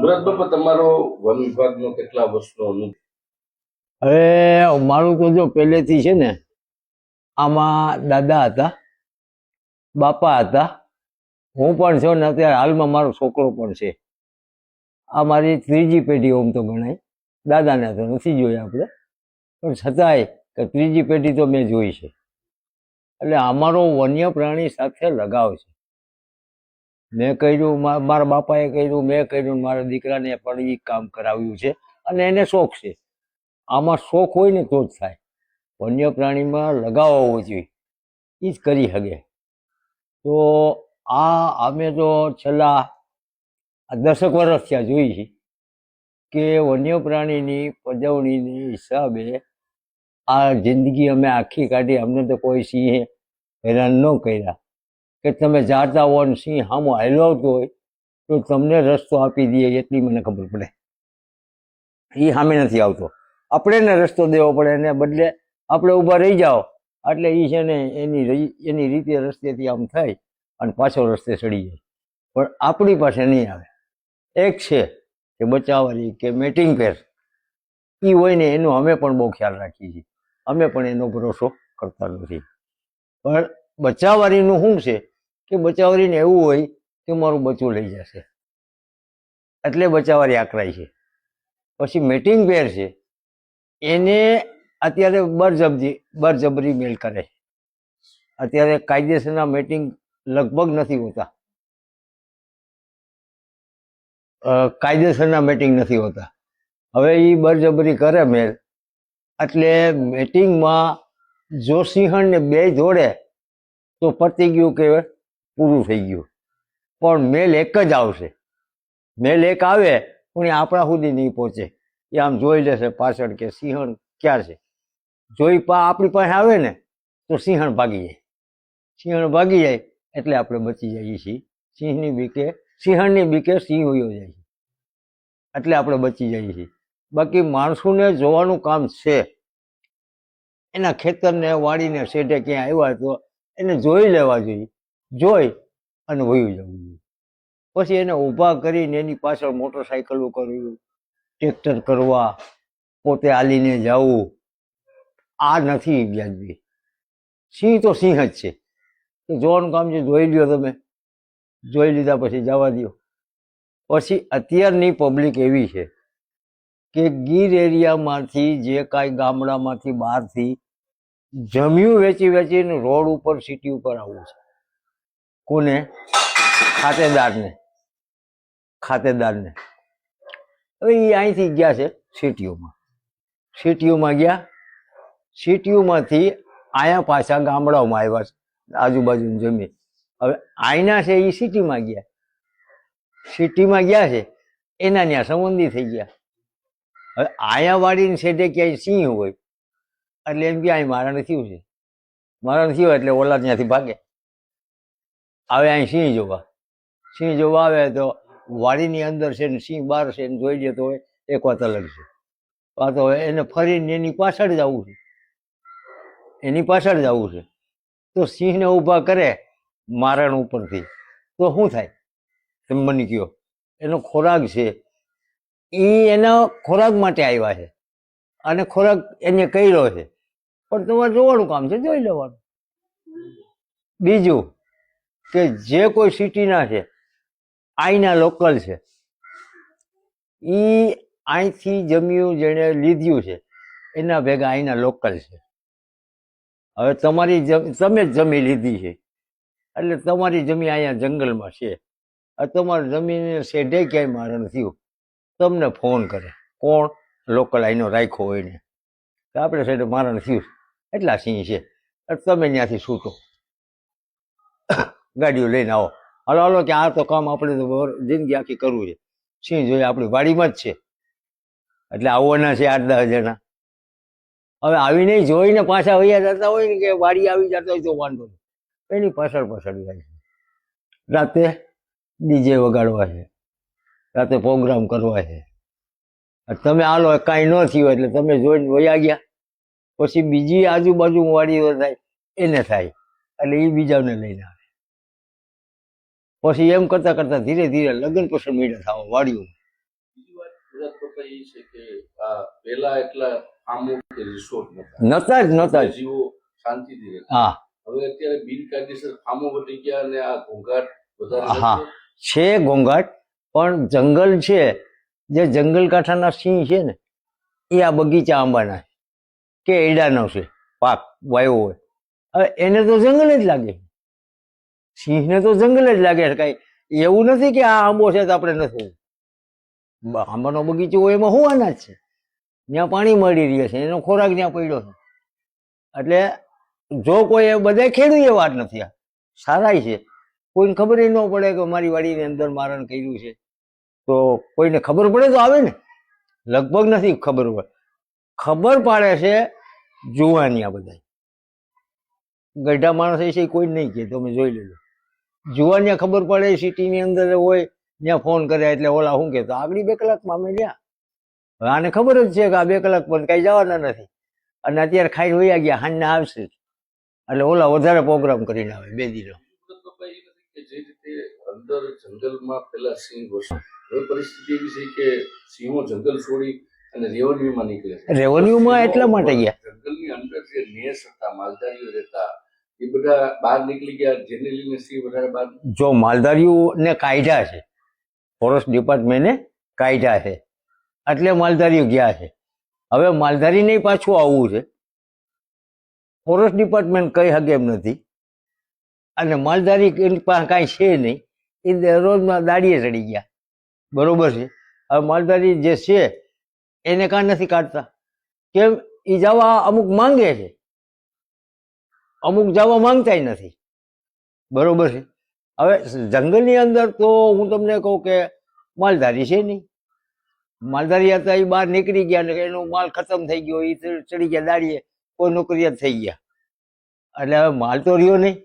મુરાદ બાપા, તમારો વન વિભાગનો કેટલા વર્ષનો અનુભવ? હવે મારું તો જો પહેલેથી છે ને, આમાં દાદા હતા, બાપા હતા, હું પણ છું ને અત્યારે હાલમાં મારો છોકરો પણ છે. આ મારી ત્રીજી પેઢી ઓમ તો ગણાય. દાદાને તો નથી જોઈ આપણે, પણ છતાંય કે ત્રીજી પેઢી તો મેં જોઈ છે. એટલે અમારો વન્ય પ્રાણી સાથે લગાવ છે. મેં કર્યું, મારા બાપાએ કર્યું, મેં કર્યું, મારા દીકરાને પણ એ કામ કરાવ્યું છે અને એને શોખ છે. આમાં શોખ હોય ને તો જ થાય. વન્ય પ્રાણીમાં લગાવ હોવો જોઈએ, એ જ કરી શકે. તો અમે તો છેલ્લા 10 વર્ષ થયા જોઈ છે કે વન્ય પ્રાણીની પજવણીની હિસાબે આ જિંદગી અમે આખી કાઢી. અમને તો કોઈ સિંહે હેરાન ન કર્યા કે તમે જાતા હો ને સિંહ સામો હલાવતો હોય તો તમને રસ્તો આપી દઈએ, એટલી મને ખબર પડે. એ સામે નથી આવતો, આપણે એને રસ્તો દેવો પડે. એને બદલે આપણે ઊભા રહી જાઓ એટલે એ છે ને એની રીતે રસ્તેથી આમ થાય અને પાછો રસ્તે ચડી જાય. પણ આપણી પાસે નહીં આવે. એક છે કે બચાવવાની કે મેટિંગ પેર, એ હોય ને એનો અમે પણ બહુ ખ્યાલ રાખીએ છીએ. અમે પણ એનો ભરોસો કરતા નથી. પણ બચાવવાળીનું શું છે કે બચાવવાળીને એવું હોય કે મારું બચ્ચું લઈ જશે એટલે બચાવવાળી આકરાય છે. પછી મેટિંગ પેર છે, એને અત્યારે બળજબરી મેલ કરે છે. અત્યારે કાયદેસરના મેટિંગ લગભગ નથી હોતા, કાયદેસરના મેટિંગ નથી હોતા. હવે એ બળજબરી કરે મેલ, એટલે મેટિંગમાં જો સિંહણને બે જોડે તો પતી ગયું કે પૂરું થઈ ગયું. પણ મેલ એક જ આવશે. મેલ એક આવે પણ એ આપણા સુધી નહીં પહોંચે. એ આમ જોઈ લેશે પાછળ કે સિંહણ ક્યાં છે. જોઈ આપણી પાસે આવે ને તો સિંહણ ભાગી જાય. સિંહણ ભાગી જાય એટલે આપણે બચી જઈએ છીએ. સિંહણની બીકે સિંહ વયો જાય છે એટલે આપણે બચી જઈએ છીએ. બાકી માણસોને જોવાનું કામ છે. એના ખેતરને વાડીને શેઢે ક્યાં આવ્યા તો એને જોઈ લેવા જોઈએ, જોઈ અને વયું જવું જોઈએ. પછી એને ઊભા કરીને એની પાછળ મોટરસાઇકલો કરવું, ટ્રેક્ટર કરવા, પોતે હાલીને જવું, આ નથી વ્યાજબી. સિંહ તો સિંહ જ છે. તો જોવાનું કામ છે, જોઈ લ્યો તમે. જોઈ લીધા પછી જવા દો. પછી અત્યારની પબ્લિક એવી છે કે ગીર એરિયામાંથી જે કાંઈ ગામડામાંથી બહારથી જમ્યું વેચીને રોડ ઉપર સિટી ઉપર આવવું છે. કોને? ખાતેદારને. હવે એ અહીંથી ગયા છે સિટીઓમાં ગયા. સિટીઓમાંથી અહીંયા પાછા ગામડાઓમાં આવ્યા છે, આજુબાજુની જમીન. હવે અહીંના છે એ સિટીમાં ગયા છે, એના ત્યાં સંબંધી થઈ ગયા. હવે અહીંયા વાળીને છેડે ક્યાંય સિંહ હોય એટલે એમ કે અહીં મારા નથી છે, મારા નથી હોય એટલે ઓલા ત્યાંથી ભાગે. આવે અહીં સિંહ જોવા આવે તો વાડીની અંદર છે ને સિંહ બહાર છે ને જોઈ લે તો એક વાત અલગ છે. આ તો એને ફરીને એની પાછળ જવું છે. તો સિંહને ઊભા કરે મારણ ઉપરથી તો શું થાય તમે મને કહો? એનો ખોરાક છે, એ એના ખોરાક માટે આવ્યા છે અને ખોરાક એને કર્યો છે. પણ તમારે જોવાનું કામ છે, જોઈ લેવાનું. બીજું કે જે કોઈ સિટીના છે, અહીંના લોકલ છે, એ અહીંથી જમ્યું જેણે લીધું છે એના ભેગા અહીંના લોકલ છે. હવે તમે જ જમી લીધી છે એટલે તમારી જમીન અહીંયા જંગલમાં છે. તમારી જમીન શેઢે ક્યાંય મારણ થયું તમને ફોન કરે. કોણ? લોકલ અહીંનો રાખ્યો હોય ને આપણે શેઢે મારણ થયું એટલા સિંહ છે, તમે ત્યાંથી છૂટો ગાડીઓ લઈને આવો, હાલો કે આ તો કામ આપણે તો જિંદગી આખી કરવું છે. સિંહ જોઈએ આપણી વાડીમાં જ છે એટલે આવવાના છે 8-10 જણા. હવે આવીને જોઈને પાછા વૈયા જતા હોય ને કે વાડી આવી જતા હોય તો વાંધો નહીં, એની પાછળ જાય છે. રાતે ડીજે વગાડવા છે, રાતે પ્રોગ્રામ કરવા છે. તમે હાલો કાંઈ ન થયું એટલે તમે જોઈને વયા ગયા. પછી બીજી આજુબાજુ વાડીઓ થાય એને થાય એટલે એ બીજાને લઈને આવે. પછી એમ કરતા કરતા ધીરે ધીરે લગ્ન પસંદ મીડા થવા વાડીઓમાં. બાપા એ છે કે આ પેલા એટલા આમો કે રિસોર્ટ નતા, નતા જ જીવો શાંતિથી રહેતા. હા હવે અત્યારે બિનકાયદેસર ફાર્મો વધી ગયા અને આ ઘોંઘાટ વધારે હા નથી. છે ઘોંઘાટ, પણ જંગલ છે, જે જંગલ કાંઠાના સિંહ છે ને એ આ બગીચા આંબાના કે એડાનો છે પાક વાયો હોય, હવે એને તો જંગલ જ લાગે, સિંહને તો જંગલ જ લાગે છે. કાંઈ એવું નથી કે આ આંબો છે તો આપણે નથી. આંબાનો બગીચો હોય એમાં શું અનાજ છે, ત્યાં પાણી મળી રહે છે, એનો ખોરાક ત્યાં પડ્યો છે. એટલે જો કોઈ એ બધા ખેડૂત એ વાત નથી, આ સારાય છે, કોઈને ખબર ન પડે કે મારી વાડીની અંદર મારણ કર્યું છે, તો કોઈને ખબર પડે તો આવે ને, લગભગ નથી ખબર પડે. ખબર પાડે છે જુવાનિયા બધા, ગઢા માણસ છે કોઈ નહીં કે, તમે જોઈ લેજો. જુવાનિયા ખબર પડે, સિટીની અંદર હોય ત્યાં ફોન કરે એટલે ઓલા શું કે તો આગળ 2 કલાકમાં અમે ગયા. હવે આને ખબર જ છે કે આ 2 કલાક પણ કઈ જવાના નથી, અને અત્યારે ખાઈને વયા ગયા, હાંજના આવશે એટલે ઓલા વધારે પ્રોગ્રામ કરીને આવે 2 દિનો. બાપા એ નથી કે જે રીતે અંદર જંગલમાં પેલા સિંહ વસે, હવે પરિસ્થિતિ એવી છે કે સિંહો જંગલ છોડી અને રેવન્યુમાં નીકળે છે. રેવન્યુમાં એટલા માટે ગયા, જંગલની અંદર જે નેસ હતા, માલધારીઓ રહેતા, એ બધા બહાર નીકળી ગયા, જેને લઈને સિંહ વધારે બહાર. જો માલધારીઓને કાઢ્યા છે, ફોરેસ્ટ ડિપાર્ટમેન્ટે કાઢ્યા છે એટલે માલધારીઓ ગયા છે. હવે માલધારીને પાછું આવવું છે, ફોરેસ્ટ ડિપાર્ટમેન્ટ કઈ હકે એમ નથી, અને માલધારી પાસે કાંઈ છે નહીં, એ રોજના દાડીએ ચડી ગયા, બરોબર છે. હવે માલધારી જે છે એને કાં નથી કાઢતા, કેમ? એ જવા અમુક માંગે છે, અમુક જવા માંગતા નથી, બરોબર છે. હવે જંગલની અંદર તો હું તમને કહું કે માલધારી છે નહીં, માલધારી હતા એ બહાર નીકળી ગયા ને એનો માલ ખતમ થઈ ગયો, એ ચડી ગયા દાડીએ, કોઈ નોકરિયાત થઈ ગયા, એટલે હવે માલ તો રહ્યો નહીં.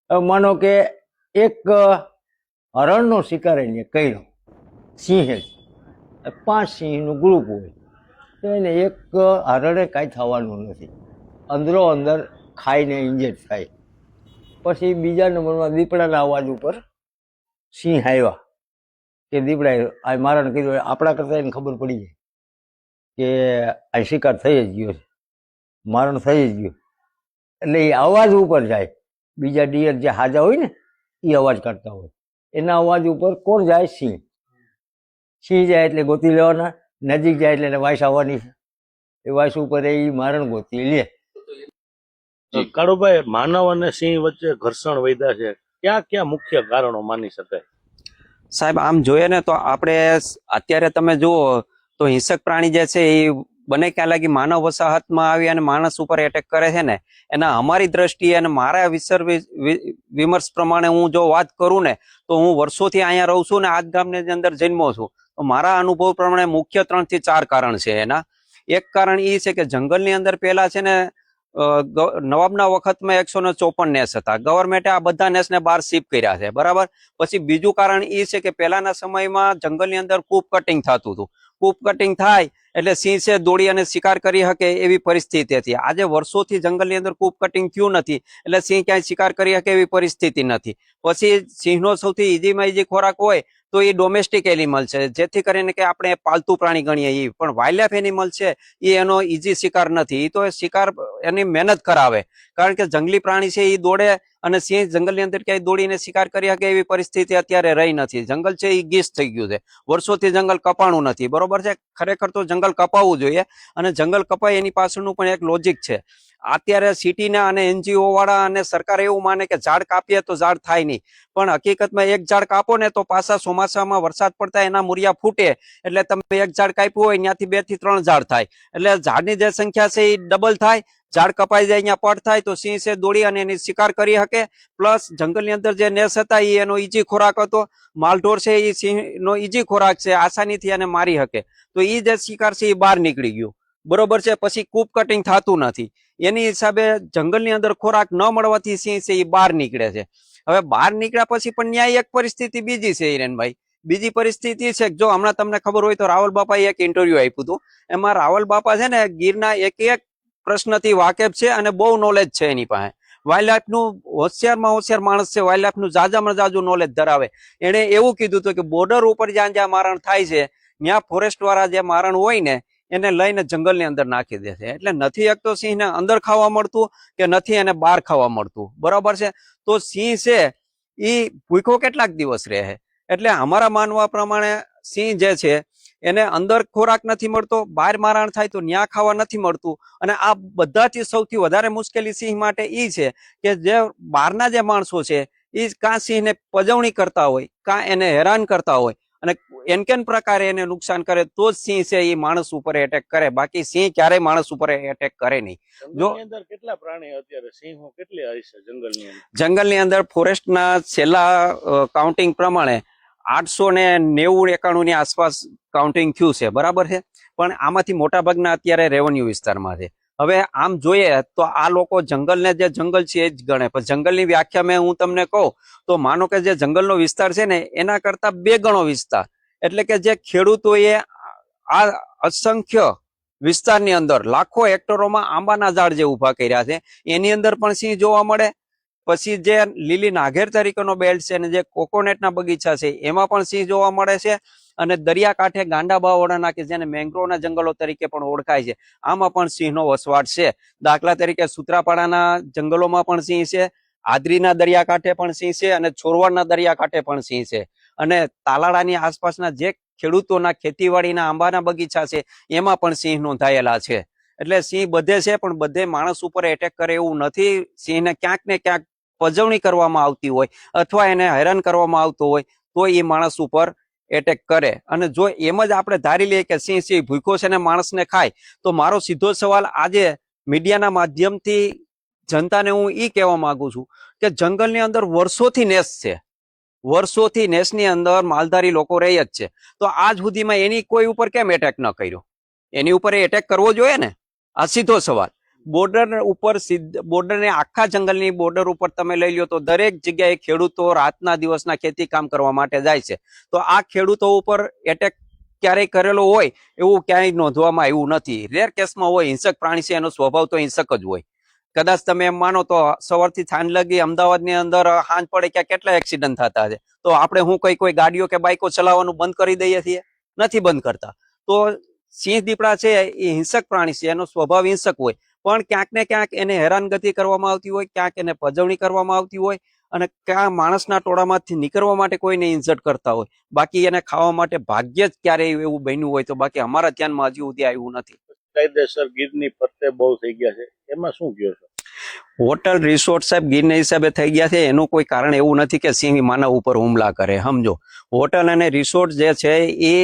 હવે માનો કે એક હરણનો શિકાર એને કર્યો, સિંહે જ, 5 સિંહનું ગ્રુપ હોય તો એને એક હરણે કાંઈ થવાનું નથી, અંદરો અંદર ખાઈને ઇન્જેક્ટ થાય. પછી બીજા નંબરમાં દીપડાના અવાજ ઉપર સિંહ આવ્યા કે દીપડાએ આ મારણ કર્યું, આપણા કરતાં એને ખબર પડી જાય કે આ શિકાર થઈ જ ગયો છે, મારણ થઈ જ ગયું, એટલે એ અવાજ ઉપર જાય. બીજા ડિયર જે હાજા હોય ને એ અવાજ કાઢતા હોય, એના અવાજ ઉપર કોણ જાય? સિંહ. સિંહ જાય એટલે ગોતી લેવાના, નજીક જાય એટલે એને વાઇસ આવવાની છે, એ વાઇસ ઉપર એ મારણ ગોતી લે. કાળુભાઈ, માનવ અને સિંહ વચ્ચે ઘર્ષણ વધ્યા છે, ક્યાં ક્યાં મુખ્ય કારણો માની શકાય? સાહેબ, આમ જોઈએ ને તો આપણે અત્યારે તમે જુઓ તો હિંસક પ્રાણી જે છે એ બને ક્યાં લાગી માનવ વસાહતમાં આવી અને માણસ ઉપર એટેક કરે છે ને, એના અમારી દ્રષ્ટિએ અને મારા વિમર્શ પ્રમાણે હું જો વાત કરું ને તો હું વર્ષોથી અહીંયા રહું છું ને આ જ ગામની અંદર જન્મો છું, તો મારા અનુભવ પ્રમાણે મુખ્ય 3 થી 4 કારણ છે એના. એક કારણ એ છે કે જંગલની અંદર પહેલા છે ને નવાબના વખતમાં 154 નેસ હતા, ગવર્મેન્ટે આ બધા નેસને બહાર શિફ્ટ કર્યા છે, બરાબર. પછી બીજું કારણ એ છે કે પહેલાના સમયમાં જંગલની અંદર કૂપ કટિંગ થતું હતું, કૂપ કટિંગ થાય એટલે સિંહ છે દોડી અને શિકાર કરી શકે એવી પરિસ્થિતિ હતી. આજે વર્ષોથી જંગલની અંદર કૂપ કટિંગ થયું નથી એટલે સિંહ ક્યાંય શિકાર કરી શકે એવી પરિસ્થિતિ નથી. પછી સિંહનો સૌથી ઈઝીમાં ઈઝી ખોરાક હોય તો એ ડોમેસ્ટિક એનિમલ છે, જેથી કરીને કે આપણે પાલતુ પ્રાણી ગણીએ એ, પણ વાઇલ્ડ લાઇફ એનિમલ છે એ એનો ઈઝી શિકાર નથી, એ તો શિકાર એની મહેનત કરાવે, કારણ કે જંગલી પ્રાણી છે એ દોડે અને સિંહ જંગલની અંદર ક્યાંય દોડીને શિકાર કરી શકે એવી પરિસ્થિતિ અત્યારે રહી નથી. જંગલ છે એ ગીચ થઈ ગયું છે, વર્ષોથી જંગલ કપાણું નથી, બરોબર છે. ખરેખર તો જંગલ કપાવવું જોઈએ, અને જંગલ કપાય એની પાછળનું પણ એક લોજિક છે. અત્યારે સિટીના અને NGO વાળા અને સરકાર એવું માને કે ઝાડ કાપીએ તો ઝાડ થાય નહીં, પણ હકીકતમાં એક ઝાડ કાપો ને તો પાછા ચોમાસામાં વરસાદ પડતા એના મૂળિયા ફૂટે, એટલે તમે એક ઝાડ કાપ્યું હોય ત્યાંથી 2 થી 3 ઝાડ થાય, એટલે ઝાડની જે સંખ્યા છે એ ડબલ થાય. ઝાડ કપાઈ જાય અહીંયા પડ થાય તો સિંહ છે દોડી અને એની શિકાર કરી શકે. પ્લસ જંગલની અંદર જે નેસ હતા એ એનો ઈજી ખોરાક હતો, માલઢોર છે એ સિંહનો ઈજી ખોરાક છે, આસાનીથી એને મારી શકે, તો એ જે શિકાર છે એ બહાર નીકળી ગયું, બરોબર છે. પછી કૂપ કટિંગ થતું નથી, એની હિસાબે જંગલની અંદર ખોરાક ન મળવાથી સિંહ છે એ બહાર નીકળે છે. હવે બહાર નીકળ્યા પછી પણ ન્યાય એક પરિસ્થિતિ બીજી છે હિરેનભાઈ, બીજી પરિસ્થિતિ છે જો હમણાં તમને ખબર હોય તો રાવલ બાપાએ એક ઇન્ટરવ્યુ આપ્યું હતું, એમાં રાવલ બાપા છે ને ગીરના એક પ્રશ્નથી વાકેફ છે અને બહુ નોલેજ છે એની પાસે, વાઇલ્ડ લાઈફનું હોશિયારમાં હોશિયાર માણસ છે, વાઇલ્ડ લાઈફનું જાજામાં જાજુ નોલેજ ધરાવે. એણે એવું કીધું હતું કે બોર્ડર ઉપર જ્યાં જ્યાં મારણ થાય છે ત્યાં ફોરેસ્ટ વાળા જે મારણ હોય ને એને લઈને જંગલની અંદર નાખી દે છે. એટલે નથી એક તો સિંહને અંદર ખાવા મળતું કે નથી એને બહાર ખાવા મળતું, બરાબર છે. તો સિંહ છે એ ભૂખ્યો કેટલાક દિવસ રહે. એટલે અમારા માનવા પ્રમાણે સિંહ જે છે એને અંદર ખોરાક નથી મળતો, બહાર મારણ થાય તો ન્યા ખાવા નથી મળતું. અને આ બધાથી સૌથી વધારે મુશ્કેલી સિંહ માટે એ છે કે જે બહારના જે માણસો છે એ કાં સિંહને પજવણી કરતા હોય, કાં એને હેરાન કરતા હોય અને એનકેન પ્રકારે એને નુકસાન કરે તો જ સિંહ છે એ માણસ ઉપર એટેક કરે. બાકી સિંહ ક્યારેય માણસ ઉપર એટેક કરે નહીં. જંગલની અંદર કેટલા પ્રાણી અત્યારે સિંહો કેટલી હશે જંગલની અંદર? જંગલની અંદર ફોરેસ્ટના છેલ્લા કાઉન્ટિંગ પ્રમાણે 890-91 ની આસપાસ કાઉન્ટિંગ થયું છે, બરાબર છે. પણ આમાંથી મોટા ભાગના અત્યારે રેવન્યુ વિસ્તારમાં છે. હવે આમ જોઈએ તો આ લોકો જંગલને જે જંગલ છે એ જ ગણે, પણ જંગલની વ્યાખ્યા હું તમને કહું તો માનો કે જે જંગલનો વિસ્તાર છે ને એના કરતા 2 ગણો વિસ્તાર, એટલે કે જે ખેડૂતોએ આ અસંખ્ય વિસ્તારની અંદર લાખો હેક્ટરોમાં આંબાના ઝાડ જે ઉભા કર્યા છે એની અંદર પણ સિંહ જોવા મળે. પછી જે લીલી નાઘેર તરીકેનો બેલ્ટ છે અને જે કોકોનટના બગીચા છે એમાં પણ સિંહ જોવા મળે છે. અને દરિયાકાંઠે ગાંડા બાવળાના કે જેને મેંગ્રોવના જંગલો તરીકે પણ ઓળખાય છે આમાં પણ સિંહનો વસવાટ છે. દાખલા તરીકે સૂત્રાપાડાના જંગલોમાં પણ સિંહ છે, આદરીના દરિયાકાંઠે પણ સિંહ છે અને ચોરવાડના દરિયાકાંઠે પણ સિંહ છે. અને તાલાળાની આસપાસના જે ખેડૂતોના ખેતીવાડીના આંબાના બગીચા છે એમાં પણ સિંહ નોંધાયેલા છે. એટલે સિંહ બધે છે પણ બધે માણસ ઉપર એટેક કરે એવું નથી. સિંહને ક્યાંક ને ક્યાંક પજવણી કરવામાં આવતી હોય અથવા એને હેરાન કરવામાં આવતો હોય તો એ માણસ ઉપર એટેક કરે. અને જો એમ જ આપણે ધારી લઈએ કે સિંહ ભૂખ્યો છે ને માણસને ખાય, તો મારો સીધો સવાલ આજે મીડિયાના માધ્યમથી જનતાને હું એ કહેવા માંગુ છું કે જંગલની અંદર વર્ષોથી નેસ છે, વર્ષોથી નેસની અંદર માલધારી લોકો રહી જ છે. તો આજ સુધીમાં એની કોઈ ઉપર કેમ એટેક ન કર્યો? એની ઉપર એટેક કરવો જોઈએ ને. આ સીધો સવાલ. બોર્ડર ઉપર બોર્ડરને આખા જંગલની બોર્ડર ઉપર તમે લઈ લો તો દરેક જગ્યાએ ખેડૂતો રાતના દિવસના ખેતી કામ કરવા માટે જાય છે. તો આ ખેડૂતો ઉપર એટેક ક્યારેય કરેલો હોય એવું ક્યાંય નોંધવામાં આવ્યું નથી. રેર કેસમાં હોય. હિંસક પ્રાણી છે એનો સ્વભાવ તો હિંસક જ હોય. કદાચ તમે એમ માનો તો સવારથી સાંજ લગી અમદાવાદની અંદર સાંજ પડે ક્યાં કેટલા એક્સિડન્ટ થતા છે. તો આપણે હું કોઈ ગાડીઓ કે બાઇકો ચલાવવાનું બંધ કરી દઈએ છીએ? નથી બંધ કરતા. તો સિંહ દીપડા છે એ હિંસક પ્રાણી છે, એનો સ્વભાવ હિંસક હોય. પણ ક્યાંક ને ક્યાંક એને હેરાનગતિ કરવામાં આવતી હોય, ક્યાંક એને પજવણી કરવામાં આવતી હોય અને ક્યાં માણસના ટોળામાંથી નીકળવા માટે કોઈને ઇન્સર્ટ કરતા હોય. બાકી એને ખાવા માટે ભાગ્યે જ ક્યારેય એવું બન્યું હોય તો બાકી અમારા ધ્યાનમાં હજી સુધી આવ્યું નથી. કાયદેસર ગીરની ફરતે બહુ થઈ ગયા છે, એમાં શું કહો છો? હોટલ રિસોર્ટ સાહેબ ગીરના હિસાબે થઈ ગયા છે. એનું કોઈ કારણ એવું નથી કે સિંહ માનવ ઉપર હુમલા કરે. સમજો, હોટલ અને રિસોર્ટ જે છે એ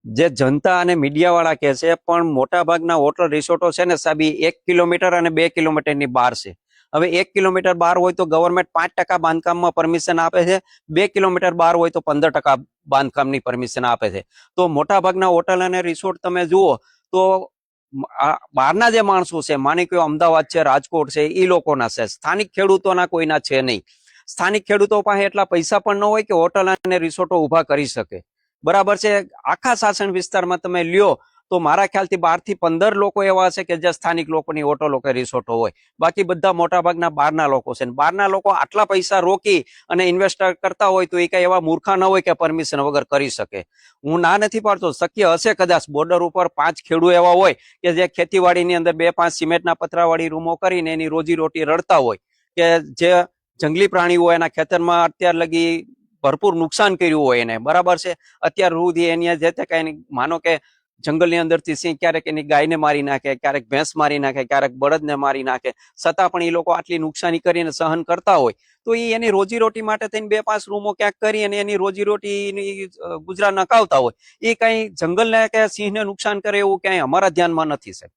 જે જનતા અને મીડિયા વાળા કે છે, પણ મોટા ભાગના હોટલ રિસોર્ટો છે ને સાહેબ 1 કિલોમીટર અને 2 કિલોમીટરની બહાર છે. હવે 1 કિલોમીટર બહાર હોય તો ગવર્મેન્ટ 5% બાંધકામમાં પરમિશન આપે છે, 2 કિલોમીટર બહાર હોય તો 15% બાંધકામની પરમિશન આપે છે. તો મોટા ભાગના હોટલ અને રિસોર્ટ તમે જુઓ તો બહારના જે માણસો છે, માની કે અમદાવાદ છે, રાજકોટ છે, એ લોકોના છે. સ્થાનિક ખેડૂતોના કોઈના છે નહીં. સ્થાનિક ખેડૂતો પાસે એટલા પૈસા પણ ન હોય કે હોટલ અને રિસોર્ટો ઉભા કરી શકે, બરાબર છે. આખા શાસન વિસ્તારમાં તમે લ્યો તો મારા ખ્યાલથી 12 થી 15 લોકો એવા છે કે જે સ્થાનિક લોકોની હોટલો કે રિસોર્ટો હોય. બાકી બધા મોટા ભાગના બહારના લોકો છે. બહારના લોકો આટલા પૈસા રોકી અને ઇન્વેસ્ટ કરતા હોય તો એ કઈ એવા મૂર્ખા ન હોય કે પરમિશન વગર કરી શકે. હું ના નથી પાડતો, શક્ય હશે કદાચ બોર્ડર ઉપર 5 ખેડૂત એવા હોય કે જે ખેતીવાડીની અંદર 2-5 સિમેન્ટના પતરાવાળી રૂમો કરીને એની રોજીરોટી રડતા હોય, કે જે જંગલી પ્રાણીઓ એના ખેતરમાં અત્યાર લગી ભરપૂર નુકસાન કર્યું હોય એને, બરાબર છે. અત્યાર સુધી એની જે તે કઈ માનો કે જંગલની અંદરથી સિંહ ક્યારેક એની ગાયને મારી નાખે, ક્યારેક ભેંસ મારી નાખે, ક્યારેક બળદને મારી નાખે, છતાં પણ એ લોકો આટલી નુકસાની કરીને સહન કરતા હોય તો એ એની રોજીરોટી માટે થઈને 2-5 રૂમો ક્યાંક કરી અને એની રોજીરોટી ગુજરાન નકાવતા હોય. એ કઈ જંગલને કે સિંહને નુકસાન કરે એવું ક્યાંય અમારા ધ્યાનમાં નથી સાહેબ.